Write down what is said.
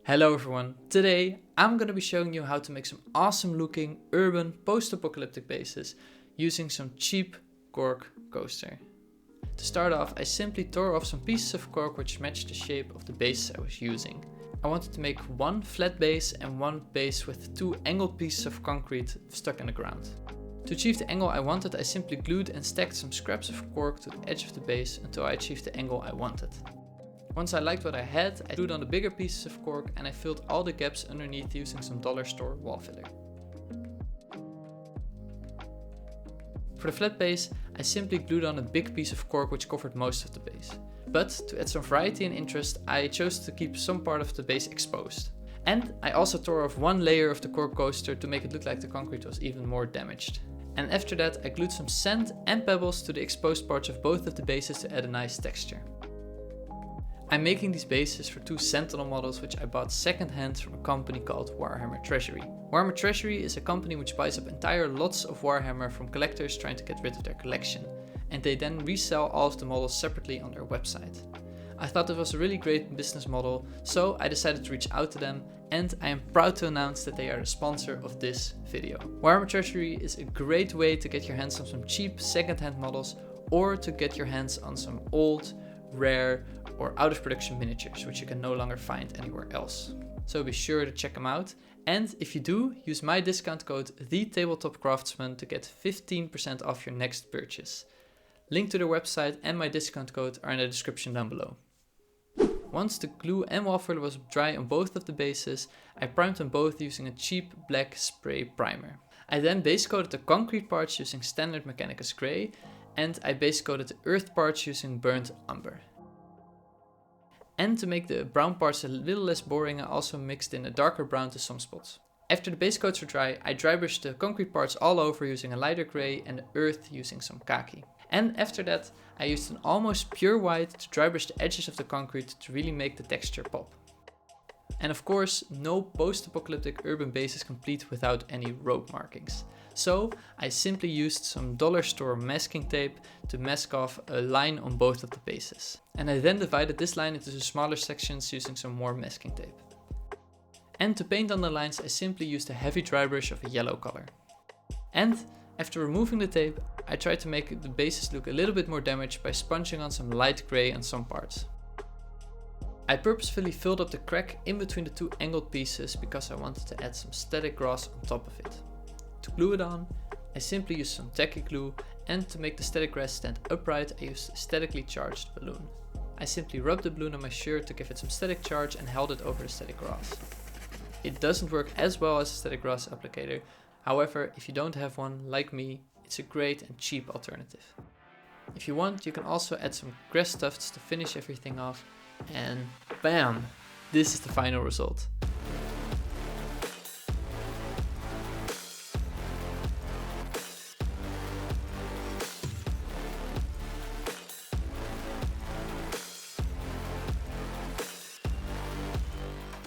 Hello everyone, today I'm gonna be showing you how to make some awesome looking urban post-apocalyptic bases using some cheap cork coaster. To start off, I simply tore off some pieces of cork which matched the shape of the base I was using. I wanted to make one flat base and one base with two angled pieces of concrete stuck in the ground. To achieve the angle I wanted, I simply glued and stacked some scraps of cork to the edge of the base until I achieved the angle I wanted. Once I liked what I had, I glued on the bigger pieces of cork and I filled all the gaps underneath using some dollar store wall filler. For the flat base, I simply glued on a big piece of cork which covered most of the base. But to add some variety and interest, I chose to keep some part of the base exposed. And I also tore off one layer of the cork coaster to make it look like the concrete was even more damaged. And after that, I glued some sand and pebbles to the exposed parts of both of the bases to add a nice texture. I'm making these bases for two Sentinel models which I bought second-hand from a company called Warhammer Treasury. Warhammer Treasury is a company which buys up entire lots of Warhammer from collectors trying to get rid of their collection, and they then resell all of the models separately on their website. I thought it was a really great business model, so I decided to reach out to them, and I am proud to announce that they are the sponsor of this video. Warhammer Treasury is a great way to get your hands on some cheap second-hand models or to get your hands on some old, rare or out of production miniatures which you can no longer find anywhere else. So be sure to check them out, and if you do, use my discount code TheTabletopCraftsman to get 15% off your next purchase. Link to their website and my discount code are in the description down below. Once the glue and wall filler was dry on both of the bases, I primed them both using a cheap black spray primer. I then base coated the concrete parts using standard Mechanicus grey, and I base coated the earth parts using burnt umber. And to make the brown parts a little less boring, I also mixed in a darker brown to some spots. After the base coats were dry, I dry brushed the concrete parts all over using a lighter grey and the earth using some khaki. And after that, I used an almost pure white to dry brush the edges of the concrete to really make the texture pop. And of course, no post-apocalyptic urban base is complete without any rope markings. So I simply used some dollar store masking tape to mask off a line on both of the bases. And I then divided this line into smaller sections using some more masking tape. And to paint on the lines, I simply used a heavy dry brush of a yellow color. And after removing the tape, I tried to make the bases look a little bit more damaged by sponging on some light grey on some parts. I purposefully filled up the crack in between the two angled pieces because I wanted to add some static grass on top of it. To glue it on, I simply used some tacky glue, and to make the static grass stand upright, I used a statically charged balloon. I simply rubbed the balloon on my shirt to give it some static charge and held it over the static grass. It doesn't work as well as a static grass applicator, however, if you don't have one like me, it's a great and cheap alternative. If you want, you can also add some grass tufts to finish everything off, and bam! This is the final result.